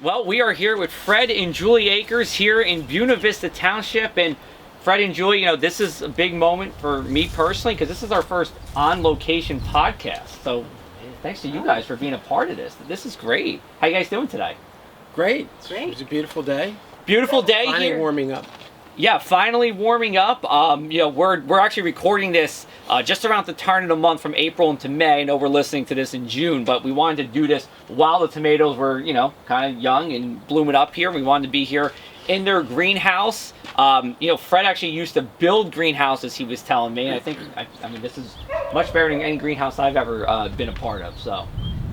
Well, we are here with Fred and Julie Akers here in Buena Vista Township. And Fred and Julie, this is a big moment for me personally because this is our first on-location podcast. So thanks to you guys for being a part of this. This is great. How you guys doing today? Great. Great. It was a beautiful day. Beautiful day Finally here. warming up. Yeah, finally warming up. We're actually recording this just around the turn of the month from April into May. I know we're listening to this in June, but we wanted to do this while the tomatoes were, kind of young and blooming up here. We wanted to be here in their greenhouse. Fred actually used to build greenhouses, he was telling me. And I think, this is much better than any greenhouse I've ever been a part of. So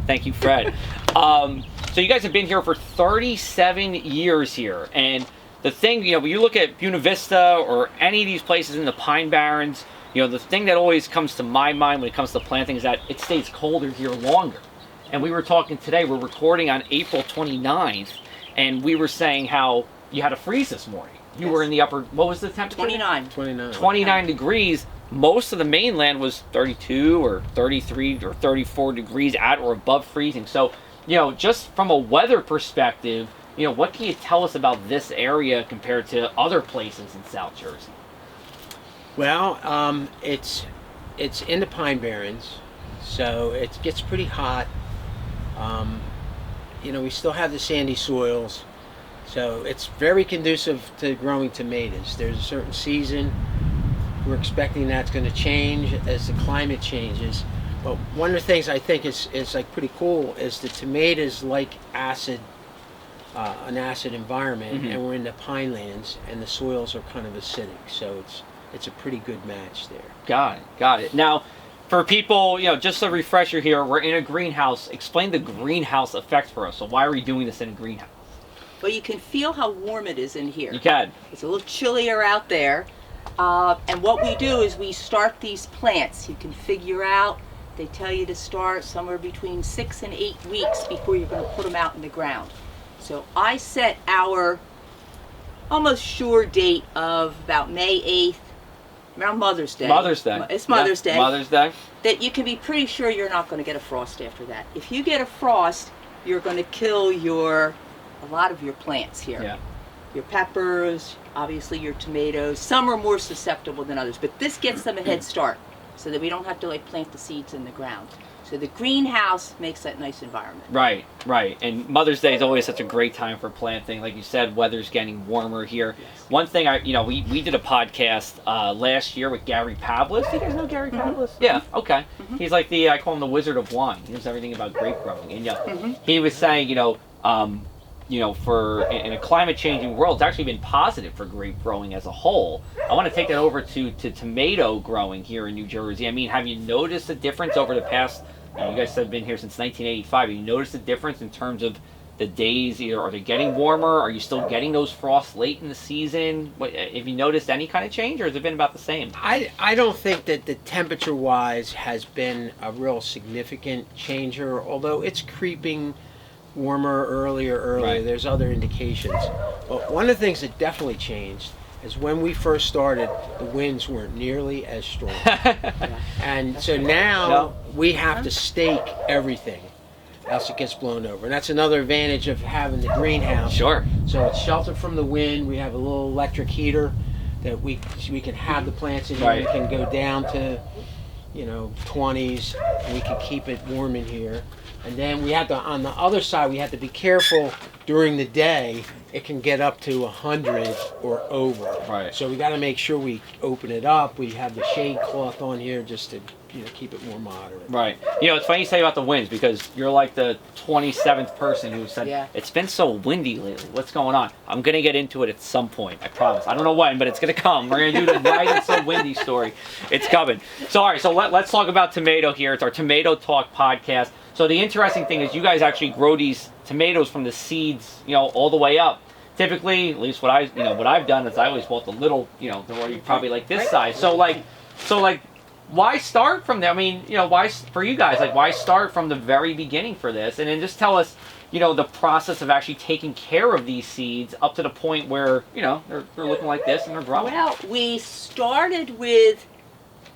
thank you, Fred. So you guys have been here for 37 years here. And the thing, when you look at Buena Vista or any of these places in the Pine Barrens, the thing that always comes to my mind when it comes to planting is that it stays colder here longer. And we were talking today, we're recording on April 29th, and we were saying how you had a freeze this morning. You were in the upper, what was the temperature? 29 degrees. Most of the mainland was 32 or 33 or 34 degrees at or above freezing. So, just from a weather perspective, what can you tell us about this area compared to other places in South Jersey? Well, it's in the Pine Barrens, so it gets pretty hot. We still have the sandy soils, so it's very conducive to growing tomatoes. There's a certain season. We're expecting that's going to change as the climate changes. But one of the things I think is like pretty cool is the tomatoes like an acid environment, and we're in the pinelands, and the soils are kind of acidic, so it's a pretty good match there. Got it. Now, for people, just a refresher here, we're in a greenhouse. Explain the greenhouse effect for us. So why are we doing this in a greenhouse? Well, you can feel how warm it is in here. You can. It's a little chillier out there. And what we do is we start these plants. You can figure out, they tell you to start somewhere between 6 and 8 weeks before you're going to put them out in the ground. So I set our almost sure date of about May 8th, around Mother's Day. It's Mother's Day. Mother's Day. That you can be pretty sure you're not going to get a frost after that. If you get a frost, you're going to kill a lot of your plants here. Yeah. Your peppers, obviously your tomatoes. Some are more susceptible than others, but this gets them a head start so that we don't have to plant the seeds in the ground. So the greenhouse makes that nice environment. Right. And Mother's Day is always such a great time for planting. Like you said, weather's getting warmer here. Yes. One thing we did a podcast last year with Gary Pavlis. Do you guys know Gary Pavlis? Yeah, okay. He's like I call him the Wizard of Wine. He knows everything about grape growing. And he was saying, for in a climate changing world, it's actually been positive for grape growing as a whole. I want to take that over to tomato growing here in New Jersey. Have you noticed a difference over the past? You guys have been here since 1985. Have you noticed a difference in terms of the days? Either are they getting warmer? Are you still getting those frosts late in the season? Have you noticed any kind of change, or has it been about the same? I don't think that the temperature-wise has been a real significant changer, although it's creeping warmer earlier. Right. There's other indications. But one of the things that definitely changed is when we first started, the winds weren't nearly as strong. And so now we have to stake everything, else it gets blown over. And that's another advantage of having the greenhouse. Sure. So it's sheltered from the wind. We have a little electric heater that we can have the plants in here. Right. It can go down to 20s, and we can keep it warm in here. And then we have to, on the other side, we have to be careful during the day. It can get up to 100 or over. Right. So we got to make sure we open it up. We have the shade cloth on here just to keep it more moderate. Right. It's funny you say about the winds because you're like the 27th person who said, It's been so windy lately. What's going on? I'm going to get into it at some point. I promise. I don't know when, but it's going to come. We're going to do the Why It's So Windy story. It's coming. So, all right. So let's talk about tomato here. It's our Tomato Talk podcast. So the interesting thing is you guys actually grow these tomatoes from the seeds, all the way up. Typically, at least what I've done is I always bought the little, they're already probably like this size. So why start from there? Why for you guys? Why start from the very beginning for this? And then just tell us, the process of actually taking care of these seeds up to the point where, they're looking like this and they're growing. Well, we started with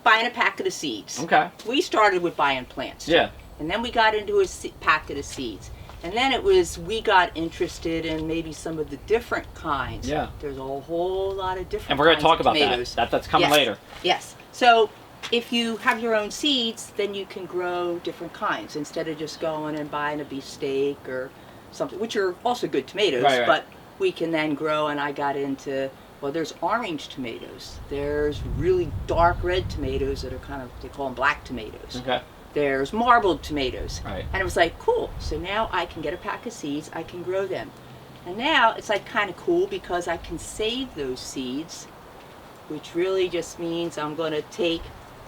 buying a packet of seeds. Okay. We started with buying plants. Yeah. And then we got into a packet of seeds. And then we got interested in maybe some of the different kinds. Yeah. There's a whole lot of different And we're going to kinds talk of about tomatoes. That's coming Yes. later. Yes. So if you have your own seeds, then you can grow different kinds instead of just going and buying a beefsteak or something, which are also good tomatoes, Right. but we can then grow. And I got into, well, there's orange tomatoes. There's really dark red tomatoes that are they call them black tomatoes. Okay. There's marbled tomatoes. Right. And it was like, cool. So now I can get a pack of seeds, I can grow them. And now it's like kind of cool because I can save those seeds, which really just means I'm going to take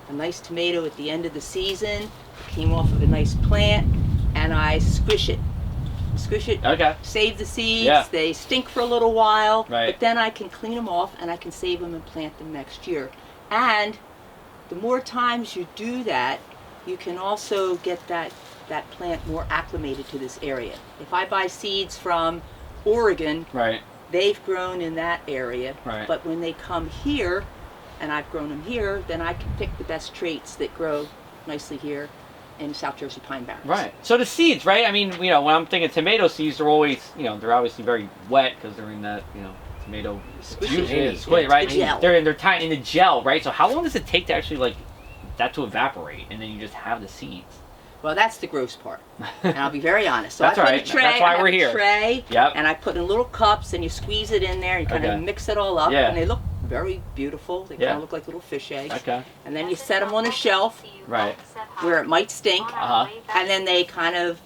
a nice tomato at the end of the season, came off of a nice plant, and I squish it. Okay. Save the seeds. Yeah. They stink for a little while, Right. but then I can clean them off and I can save them and plant them next year. And the more times you do that, you can also get that plant more acclimated to this area. If I buy seeds from Oregon, Right. they've grown in that area, Right. but when they come here, and I've grown them here, then I can pick the best traits that grow nicely here in South Jersey Pine Barrens. Right. So the seeds, right? I mean, when I'm thinking tomato seeds, they're always, they're obviously very wet because they're in that, tomato Squishy. juice, Yeah, squid, right? the gel. They're tied in the gel, right? So how long does it take to actually that to evaporate, and then you just have the seeds? Well, that's the gross part, and I'll be very honest. So That's I put all right. a tray. That's why I have we're a here. Tray, Yep. and I put in little cups, and you squeeze it in there, and you kind Okay. of mix it all up, Yeah. and they look very beautiful. They Yeah. kind of look like little fish eggs. Okay. And then you set them on a shelf Right. where it might stink, Uh-huh. and then they kind of,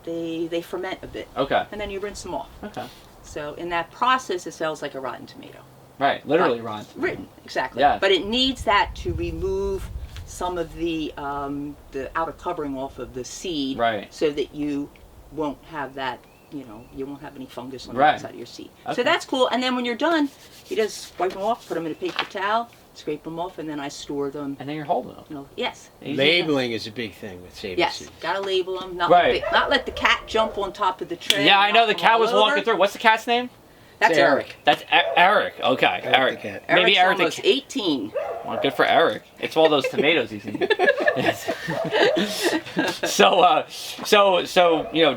they ferment a bit, Okay. and then you rinse them off. Okay. So in that process, it smells like a rotten tomato. Right. Literally, Ron. Written, exactly. Yeah. But it needs that to remove some of the outer covering off of the seed, Right. so that you won't have that, you won't have any fungus on the Right. outside of your seed. Okay. So that's cool. And then when you're done, you just wipe them off, put them in a paper towel, scrape them off, and then I store them. And then you're holding them. Yes. Easy. Labeling is a big thing with saving Yes, seeds. gotta label them. Not, Right. not let the cat jump on top of the tray. Yeah, I and know knock the them cat all was walking over. through. What's the cat's name? That's It's Eric. That's Eric. Okay, Eric Eric. the cat. Maybe Eric's Eric the almost cat. 18. Well, good for Eric. It's all those tomatoes he's eating. Yes. So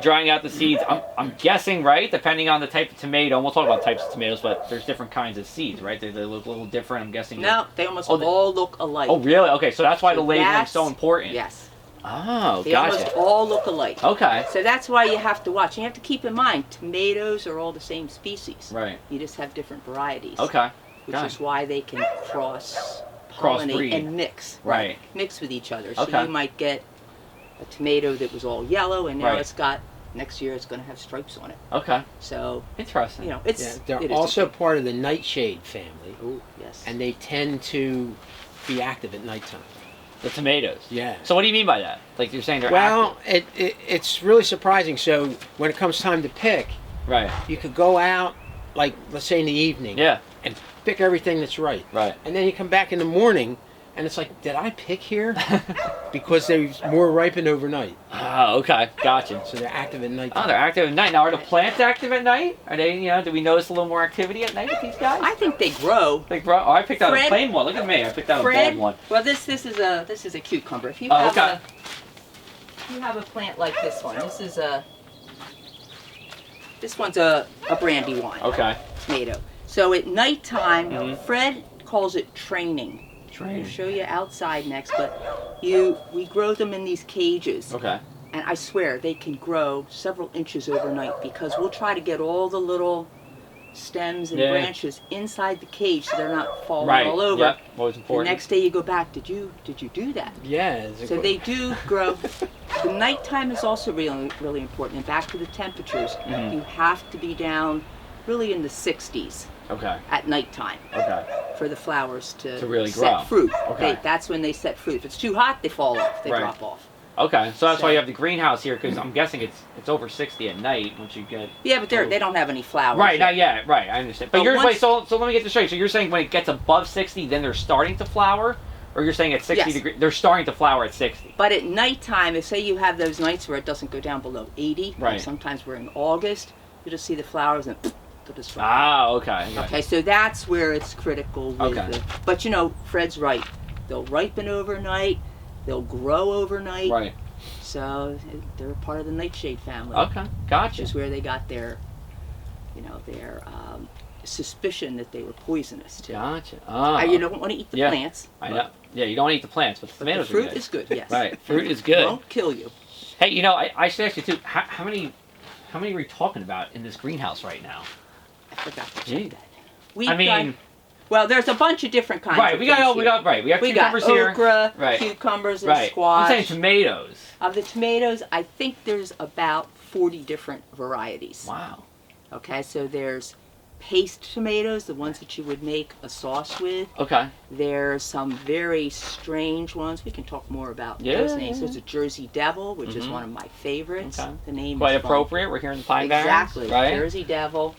drying out the seeds. I'm guessing, right? Depending on the type of tomato, and we'll talk about types of tomatoes, but there's different kinds of seeds, right? They look a little different. I'm guessing. No, they almost Oh, they- all look alike. Oh, really? Okay, so that's why So the labeling is that's- so important. Yes. Oh, They gotcha. almost all look alike. Okay. So that's why you have to watch. And you have to keep in mind, tomatoes are all the same species. Right. You just have different varieties. Okay. Which Got is it. why they can cross-pollinate Crossbreed. and mix. Right. Mix with each other. Okay. So you might get a tomato that was all yellow, and now Right. it's got, next year it's going to have stripes on it. Okay. So, Interesting. it's Yeah, it they're is also interesting. part of the nightshade family, Ooh, yes. and they tend to be active at nighttime. The tomatoes. Yeah. So what do you mean by that? Like you're saying they're Well, active. it's really surprising. So when it comes time to pick, Right. you could go out, like let's say in the evening, Yeah. and pick everything that's right. Right. And then you come back in the morning, and it's like, did I pick here? Because they're more ripened overnight, Oh, okay. Gotcha. so they're active at night. Oh, they're active at night. Now, are the plants active at night? Are they, do we notice a little more activity at night with these guys? I think they grow. Like, bro, I picked out a Fred- plain one. Look at me. I picked out a Fred, bad one. well, this is a cucumber. If you Oh, have okay. if you have a plant like this one, this one's a brandy wine Okay. tomato. So at nighttime, Mhm. Fred calls it training. I'll Train. show you outside next, but we grow them in these cages, Okay. and I swear they can grow several inches overnight because we'll try to get all the little stems and Yeah. branches inside the cage so they're not falling Right. all over. Yep. Always The important. next day you go back, did you do that? Yeah. it's a So good- they do grow. The nighttime is also really, really important. And back to the temperatures, Mhm. you have to be down really in the 60s Okay. at nighttime Okay. for the flowers to really set grow. fruit. Okay. That's when they set fruit. If it's too hot, they fall off. They Right. drop off. Okay. So that's So- why you have the greenhouse here, because I'm guessing it's over 60 at night once you get. Yeah, but they don't have any flowers. Right. yet. Not yet. Right. I understand. But But you're once- wait. So let me get this straight. So you're saying when it gets above 60, then they're starting to flower, or you're saying at 60 Yes. degrees they're starting to flower at 60. But at nighttime, if say you have those nights where it doesn't go down below 80, Right. and sometimes we're in August, you just see the flowers and they'll just drop. Ah. Okay. Okay, so that's where it's critical with Okay. but Fred's right. They'll ripen overnight, they'll grow overnight. Right. So they're part of the nightshade family. Okay, Which gotcha. is where they got their, their suspicion that they were poisonous too. Gotcha. You don't want to eat the Yeah. plants. I know. Yeah, you don't eat the plants, but the But tomatoes the fruit are good. is good. Yes. Right, fruit is good. Won't kill you. Hey, I should ask you too. How many are we talking about in this greenhouse right now? I forgot to Gee. check that. I mean, Well, there's a bunch of different kinds. right. Of We things got here. we got We got cucumbers here. okra, Right. cucumbers, and Right. I'm squash. saying tomatoes. Of the tomatoes, I think there's about 40 different varieties. Wow. Okay, so there's paste tomatoes, the ones that you would make a sauce with. Okay. There's some very strange ones. We can talk more about Yeah, those names. yeah, There's a Jersey Devil, which is Mhm. one of my favorites. Okay. The name Quite is fun. appropriate. We're here in the Pine Barrens. Exactly, Right. Jersey Devil.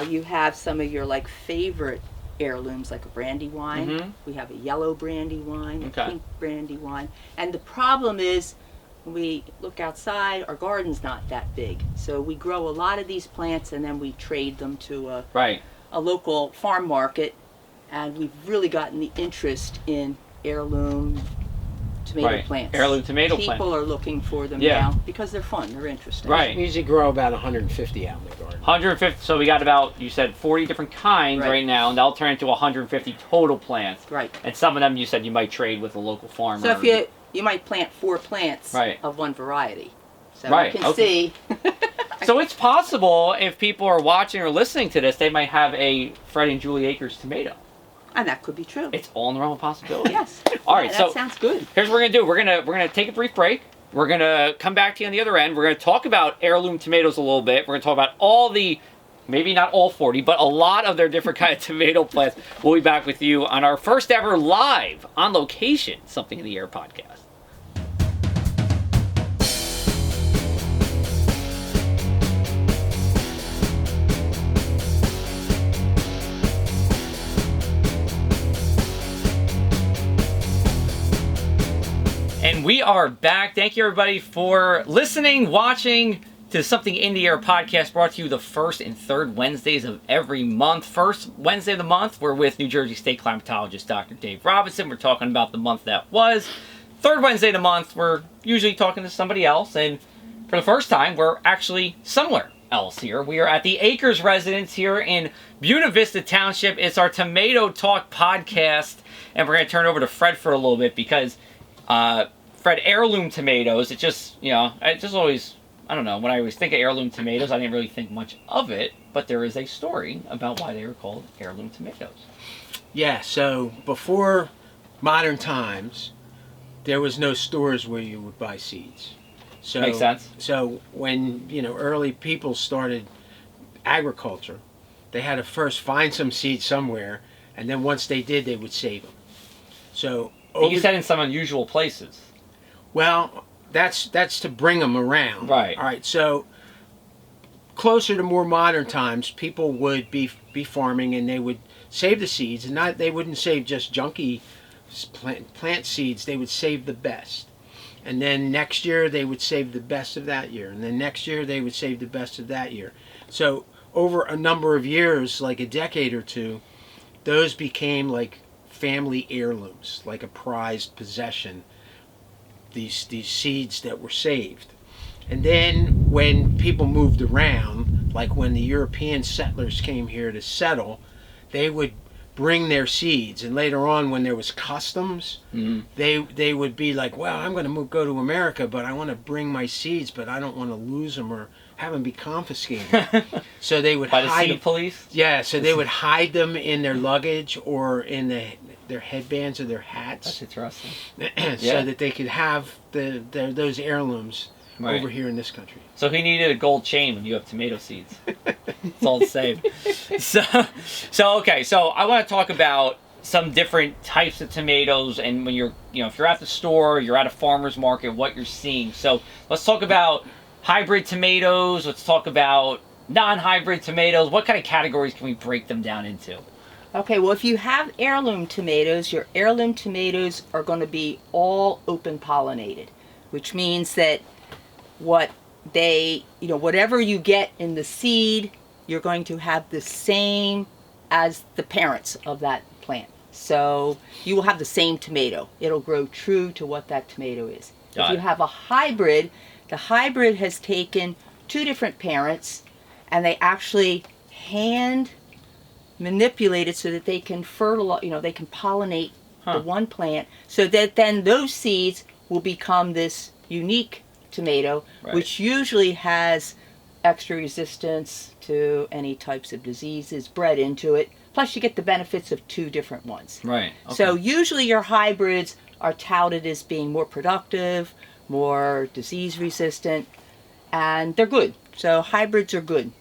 You have some of your favorite heirlooms, like a brandy wine. Mhm. We have a yellow brandy wine, Okay. a pink brandy wine. And the problem is, when we look outside, our garden's not that big. So we grow a lot of these plants and then we trade them to Right. a local farm market. And we've really gotten the interest in heirloom tomato Right. plants. Heirloom tomato People plant. are looking for them Yeah. now because they're fun, they're interesting. Right. We usually grow about 150 out in the garden. 150. So we got about, you said 40 different kinds Right. right now, and that'll turn into 150 total plants. Right. And some of them you said you might trade with a local farmer. So if you might plant 4 plants Right. of one variety. So Right, you can okay. see. So it's possible if people are watching or listening to this, they might have a Fred and Julie Akers tomato. And that could be true. It's all in the realm of possibility. Yes. All right, Yeah, so that sounds good. here's what we're gonna do. We're gonna take a brief break. We're gonna come back to you on the other end. We're gonna talk about heirloom tomatoes a little bit. We're gonna talk about all the, maybe not all 40, but a lot of their different kind of tomato plants. We'll be back with you on our first ever live on location Something in the Air podcast. And we are back. Thank you, everybody, for listening, watching to Something in the Air podcast, brought to you the first and third Wednesdays of every month. First Wednesday of the month, we're with New Jersey State climatologist Dr. Dave Robinson. We're talking about the month that was. Third Wednesday of the month, we're usually talking to somebody else. And for the first time, we're actually somewhere else here. We are at the Akers residence here in Buena Vista Township. It's our Tomato Talk podcast. And we're going to turn it over to Fred for a little bit because Fred, heirloom tomatoes, it just always, I don't know, when I always think of heirloom tomatoes, I didn't really think much of it, but there is a story about why they were called heirloom tomatoes. Yeah, so before modern times, there was no stores where you would buy seeds. So, Makes sense. So when, early people started agriculture, they had to first find some seeds somewhere, and then once they did, they would save them. So And you said in some unusual places. Well, that's to bring them around. Right. All right. So closer to more modern times, people would be farming, and they would save the seeds, and they wouldn't save just junky plant seeds. They would save the best, and then next year they would save the best of that year, and then next year they would save the best of that year. So over a number of years, like a decade or two, those became like family heirlooms, like a prized possession. These seeds that were saved. And then when people moved around, like when the European settlers came here to settle, they would bring their seeds, and later on when there was customs, they would be like, well, I'm going to go to America, but I want to bring my seeds, but I don't want to lose them or have them be confiscated. So they would By the hide seed them. police? Yeah, so they would hide them in their luggage or in their headbands or their hats. That's interesting. So that they could have those heirlooms Right. over here in this country. So he needed a gold chain when you have tomato seeds. It's all the same. So I want to talk about some different types of tomatoes, and when you're, if you're at the store, you're at a farmer's market, what you're seeing. So let's talk about hybrid tomatoes. Let's talk about non-hybrid tomatoes. What kind of categories can we break them down into? Okay, well, if you have heirloom tomatoes, your heirloom tomatoes are going to be all open pollinated, which means that whatever you get in the seed, you're going to have the same as the parents of that plant. So you will have the same tomato. It'll grow true to what that tomato is. If you have a hybrid, the hybrid has taken two different parents and they actually hand manipulate it so that they can fertilize, they can pollinate the one plant, so that then those seeds will become this unique tomato, which usually has extra resistance to any types of diseases bred into it. Plus you get the benefits of two different ones. Right. Okay. So usually your hybrids are touted as being more productive, more disease resistant, and they're good. So hybrids are good.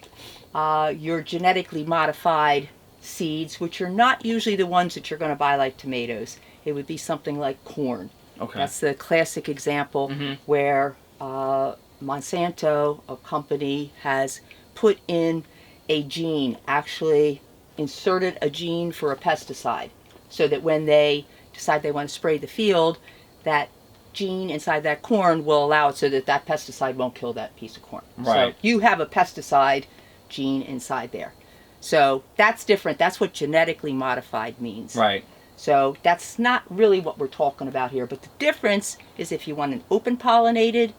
Your genetically modified seeds, which are not usually the ones that you're going to buy like tomatoes. It would be something like corn. Okay. That's the classic example where Monsanto, a company, has put in a gene, actually inserted a gene for a pesticide, so that when they decide they want to spray the field, that gene inside that corn will allow it so that that pesticide won't kill that piece of corn. Right. So you have a pesticide gene inside there. So that's different. That's what genetically modified means. Right. So that's not really what we're talking about here. But the difference is if you want an open pollinated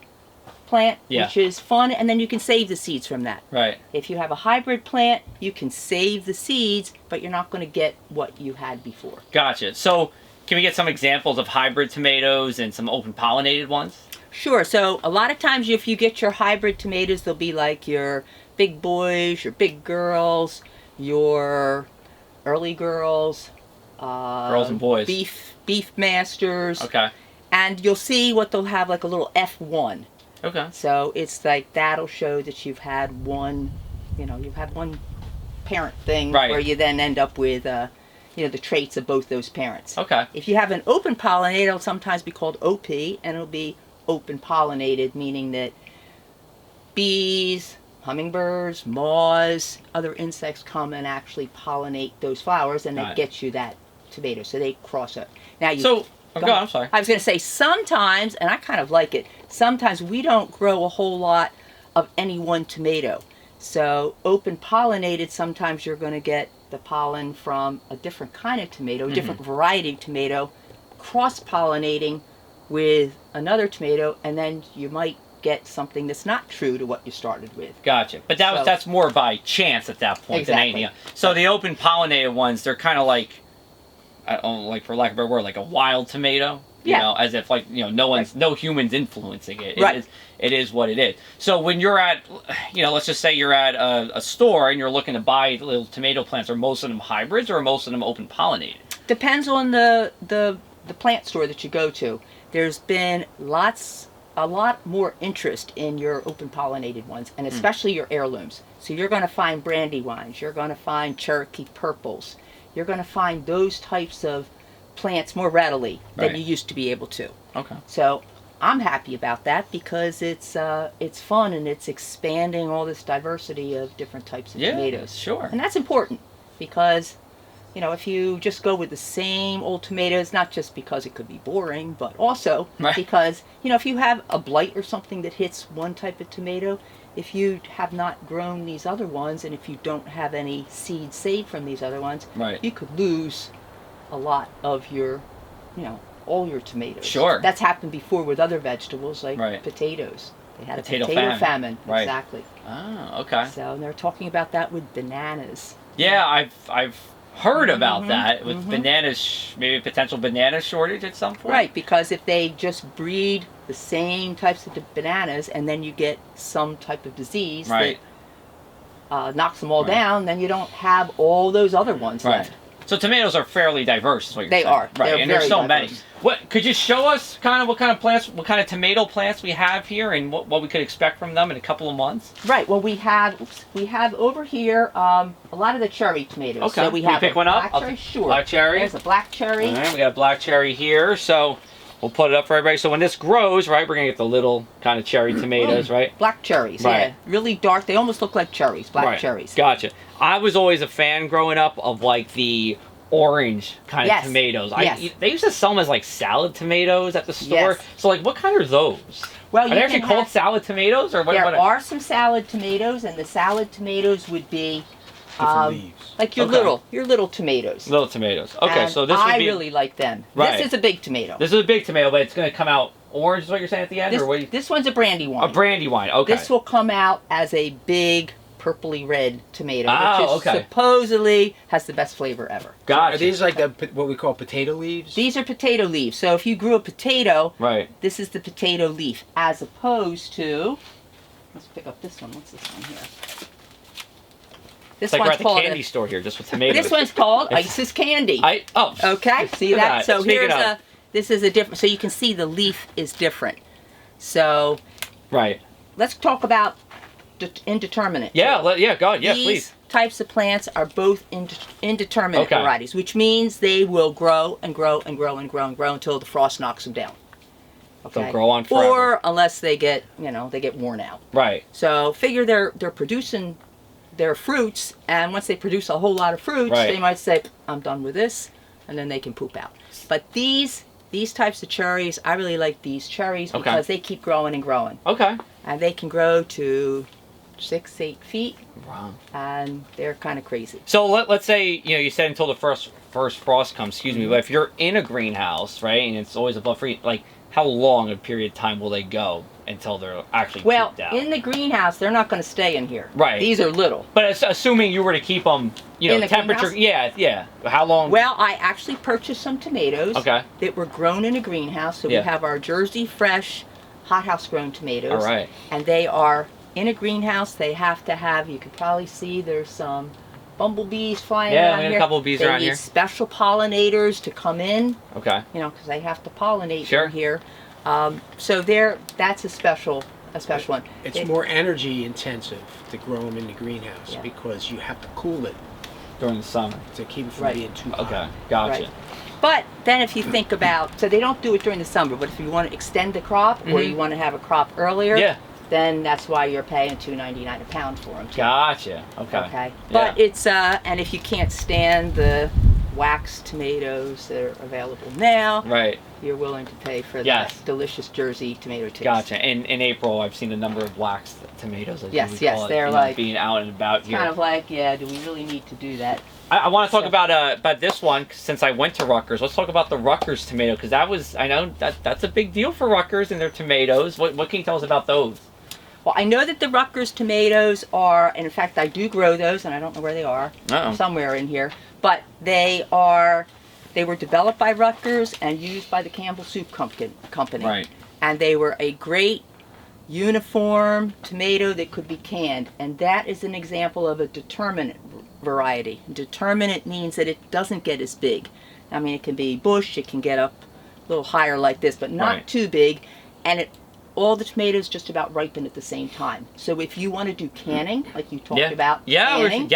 plant, which is fun, and then you can save the seeds from that. Right. If you have a hybrid plant, you can save the seeds, but you're not going to get what you had before. Gotcha. So can we get some examples of hybrid tomatoes and some open pollinated ones? Sure. So a lot of times if you get your hybrid tomatoes, they'll be like your big boys, your big girls, your early girls, Girls and boys. Beef masters. Okay. And you'll see what they'll have, like a little F1. Okay. So it's like that'll show that you've had one, you've had one parent thing, right, where you then end up with, the traits of both those parents. Okay. If you have an open pollinated, it'll sometimes be called OP, and it'll be open pollinated, meaning that bees, hummingbirds, moths, other insects come and actually pollinate those flowers, and that gets you that tomato. So they cross up. Now you. I'm sorry. I was going to say sometimes, and I kind of like it, sometimes we don't grow a whole lot of any one tomato. So open pollinated, sometimes you're going to get the pollen from a different kind of tomato, a different variety of tomato, cross-pollinating with another tomato, and then you might get something that's not true to what you started with. Gotcha. But that's more by chance at that point than anything else. So the open pollinated ones, they're kind of like, for lack of a better word, like a wild tomato. You know, as if no humans influencing it. It is what it is. So when you're at, let's just say you're at a store and you're looking to buy little tomato plants, are most of them hybrids or are most of them open pollinated? Depends on the plant store that you go to. There's been a lot more interest in your open pollinated ones, and especially your heirlooms. So you're going to find brandywines, you're going to find Cherokee purples, you're going to find those types of plants more readily than you used to be able to. Okay. So I'm happy about that because it's fun and it's expanding all this diversity of different types of tomatoes. Sure. And that's important because, if you just go with the same old tomatoes, not just because it could be boring, but also because, if you have a blight or something that hits one type of tomato, if you have not grown these other ones and if you don't have any seeds saved from these other ones, you could lose a lot of your, all your tomatoes. Sure. That's happened before with other vegetables like potatoes. They had a potato famine. Right. Exactly. Oh, okay. So they're talking about that with bananas. Yeah, I've heard about that with bananas, maybe a potential banana shortage at some point. Right, because if they just breed the same types of bananas and then you get some type of disease that knocks them all down, then you don't have all those other ones left. So tomatoes are fairly diverse, is what you're saying. They are. Right, and there's so many. Diverse. What could you show us what kind of plants, what kind of tomato plants we have here, and what we could expect from them in a couple of months? Right. Well, we have over here a lot of the cherry tomatoes. Okay. So we have pick one up. Black cherry, sure. Black cherry. There's a black cherry. All right, we got a black cherry here. So we'll put it up for everybody. So when this grows, we're gonna get the little kind of cherry tomatoes, right? Black cherries. Yeah. Really dark. They almost look like cherries. Black cherries. Gotcha. I was always a fan growing up of the orange kind of tomatoes. They used to sell them as salad tomatoes at the store. So what kind are those? Well, are they actually called salad tomatoes, or what? There are some salad tomatoes, and the salad tomatoes would be like your little tomatoes. Little tomatoes. Okay, and so this would be. I really like them. Right. This is a big tomato. This is a big tomato, but it's going to come out orange is what you're saying at the end, or what? This one's a brandy wine. A brandy wine. Okay. This will come out as a big purpley red tomato, which is okay. supposedly has the best flavor ever. Gotcha. Are these like what we call potato leaves? These are potato leaves. So if you grew a potato, Right. this is the potato leaf, as opposed to, let's pick up this one. What's this one here? This It's like we're one's at the called candy store here, just with tomatoes. This one's called Isis Candy. Okay, see look at that? So Speaking here's of- this is a different, so you can see the leaf is different. So Right. let's talk about indeterminate. Yeah. Yeah. Go ahead. Yeah, These please. types of plants are both indeterminate Okay. varieties, which means they will grow and grow and grow and grow and grow until the frost knocks them down. They'll grow on forever. Or unless they get, they get worn out. Right. So figure they're producing their fruits, and once they produce a whole lot of fruits, Right. they might say, I'm done with this, and then they can poop out. But these types of cherries, I really like these cherries because they keep growing and growing. Okay. And they can grow to 6-8 feet, Wow. and they're kind of crazy. So let's say you said until the first frost comes. Excuse me, but if you're in a greenhouse, right, and it's always above freezing, like how long a period of time will they go until they're actually pooped out? In the greenhouse, they're not going to stay in here. Right. These are little. But assuming you were to keep them, In the temperature. greenhouse? Yeah. How long? Well, I actually purchased some tomatoes Okay. that were grown in a greenhouse. So Yeah. we have our Jersey Fresh hothouse grown tomatoes. All right. And they are in a greenhouse. They have to have, you can probably see there's some bumblebees flying Yeah, around we had a here. couple of bees they around need here. special pollinators to come in, Okay. because they have to pollinate Sure. in here. So that's a special one. It's more energy intensive to grow them in the greenhouse Yeah. because you have to cool it During the summer. to keep it from Right. being too hot. Okay. Gotcha. Right. But then if you think about, so they don't do it during the summer, but if you want to extend the crop or you want to have a crop earlier, Yeah. then that's why you're paying $2.99 a pound for them. Gotcha. Okay. Okay. Yeah. But it's, and if you can't stand the wax tomatoes that are available now, Right. you're willing to pay for Yes. that delicious Jersey tomato taste. Gotcha. In April, I've seen a number of wax tomatoes. As Yes, you would yes, call it, they're like- being out and about It's here. kind of like, do we really need to do that? I want to talk So- about this one since I went to Rutgers. Let's talk about the Rutgers tomato because I know that's a big deal for Rutgers and their tomatoes. What can you tell us about those? Well, I know that the Rutgers tomatoes are, and in fact, I do grow those, and I don't know where they are. Uh-oh. Somewhere in here. But they were developed by Rutgers and used by the Campbell Soup Company. Right. And they were a great uniform tomato that could be canned. And that is an example of a determinate variety. Determinate means that it doesn't get as big. I mean, it can be bush, it can get up a little higher like this, but not Right. too big. And all the tomatoes just about ripen at the same time. So if you want to do canning, like you talked about canning.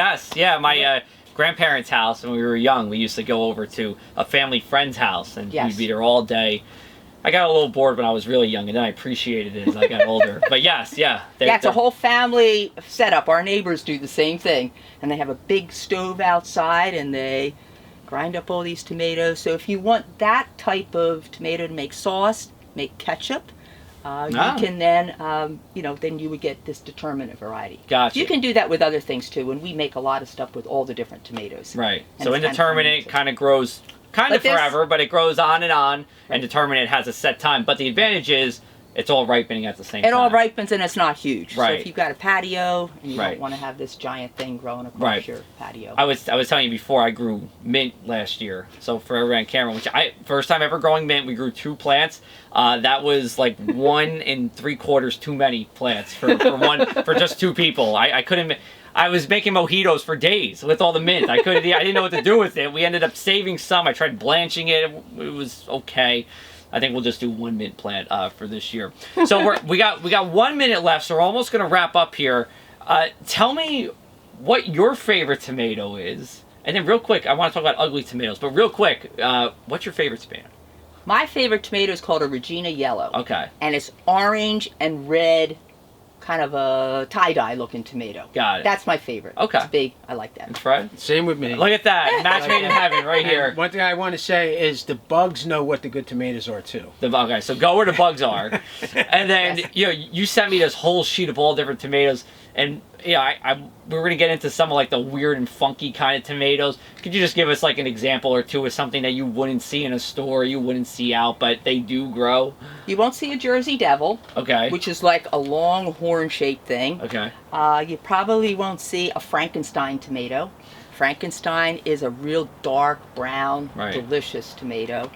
My grandparents' house when we were young, we used to go over to a family friend's house and Yes. we'd be there all day. I got a little bored when I was really young, and then I appreciated it as I got older. But yes, Yeah, it's a whole family setup. Our neighbors do the same thing. And they have a big stove outside and they grind up all these tomatoes. So if you want that type of tomato to make sauce, make ketchup, you can then, then you would get this determinate variety. Gotcha. You can do that with other things too, and we make a lot of stuff with all the different tomatoes. Right. And So it's indeterminate kind of grows But this- forever, but it grows on, Right. and determinate has a set time. But the advantage is it's all ripening at the same time. It all ripens and it's not huge. So Right. if you've got a patio and you Right. don't want to have this giant thing growing across Right. your patio. I was telling you before, I grew mint last year. So for everyone on camera, first time ever growing mint, we grew 2 plants. That was like 1 3/4 too many plants for just 2 people. I couldn't. I was making mojitos for days with all the mint. I didn't know what to do with it. We ended up saving some. I tried blanching it. It was okay. I think we'll just do 1 mint plant for this year. So we got 1 minute left, so we're almost gonna wrap up here. Tell me what your favorite tomato is, and then real quick, I want to talk about ugly tomatoes. But real quick, what's your favorite tomato? My favorite tomato is called a Regina Yellow. Okay, And it's orange and red, kind of a tie-dye looking tomato. got it. That's my favorite. Okay. It's big. I like that. And Fred, Same with me. look at that, match made in heaven right here. And one thing I want to say is the bugs know what the good tomatoes are too. Okay, so go where the bugs are, and then you sent me this whole sheet of all different tomatoes. And yeah, we're gonna get into some of like the weird and funky kind of tomatoes. Could you just give us like an example or two of something that you wouldn't see in a store, you wouldn't see out, but they do grow? You won't see a Jersey Devil, Okay. which is like a long horn-shaped thing. Okay. You probably won't see a Frankenstein tomato. Frankenstein is a real dark brown, Right. delicious tomato.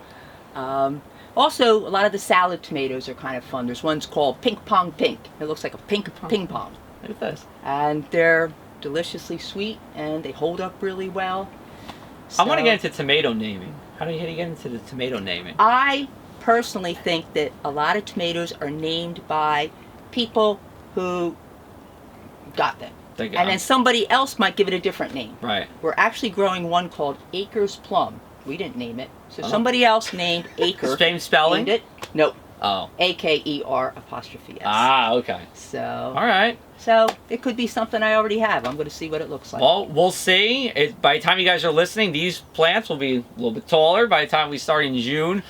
Also, a lot of the salad tomatoes are kind of fun. There's one's called Ping Pong Pink. It looks like a pink ping pong. Look at this. And they're deliciously sweet, and they hold up really well. I want to So, get into tomato naming. How do you get into the tomato naming? I personally think that a lot of tomatoes are named by people who got them. And then somebody else might give it a different name. Right. We're actually growing one called Akers Plum. We didn't name it. So somebody else named Aker. Same spelling? Named it. Nope. Oh. AKER''S. Ah, okay. So. All right. So it could be something I already have. I'm going to see what it looks like. Well, we'll see. By the time you guys are listening, these plants will be a little bit taller by the time we start in June.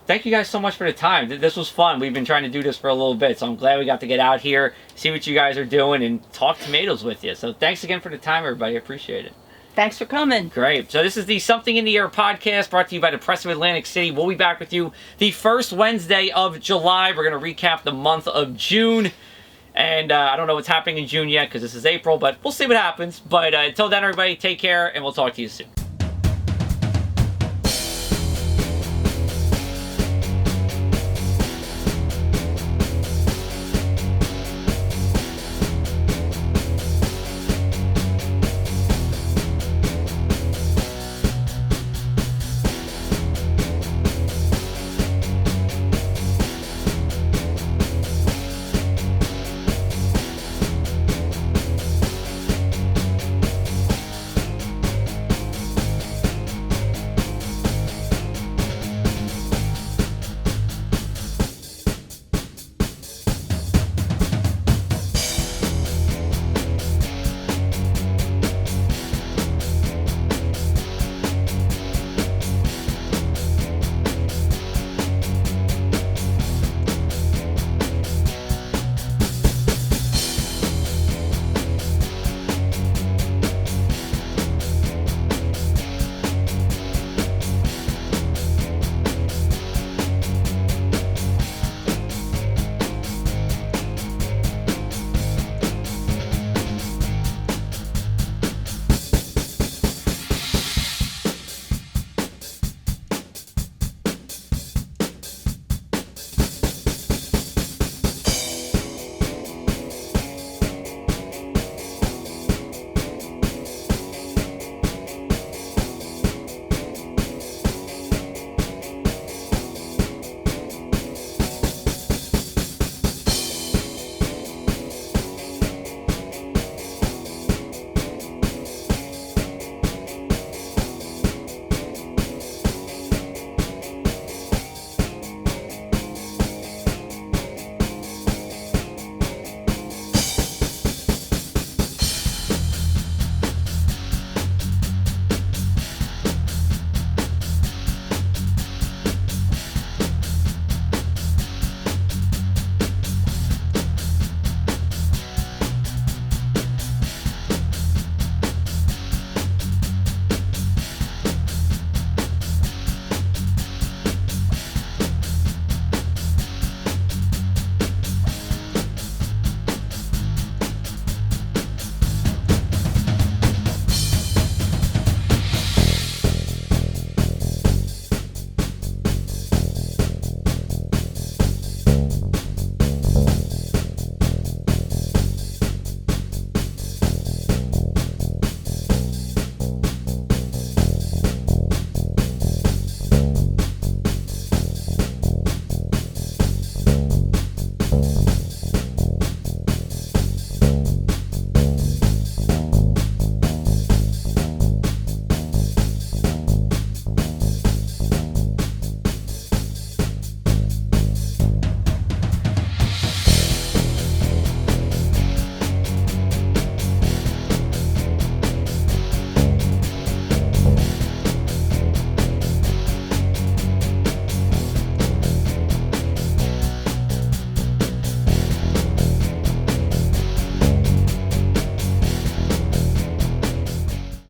Thank you guys so much for the time. This was fun. We've been trying to do this for a little bit, so I'm glad we got to get out here, see what you guys are doing, and talk tomatoes with you. So thanks again for the time, everybody. I appreciate it. Thanks for coming. Great. So this is the Something in the Air podcast brought to you by the Press of Atlantic City. We'll be back with you the first Wednesday of July. We're going to recap the month of June. And I don't know what's happening in June yet because this is April, but we'll see what happens. But until then, everybody, take care, and we'll talk to you soon.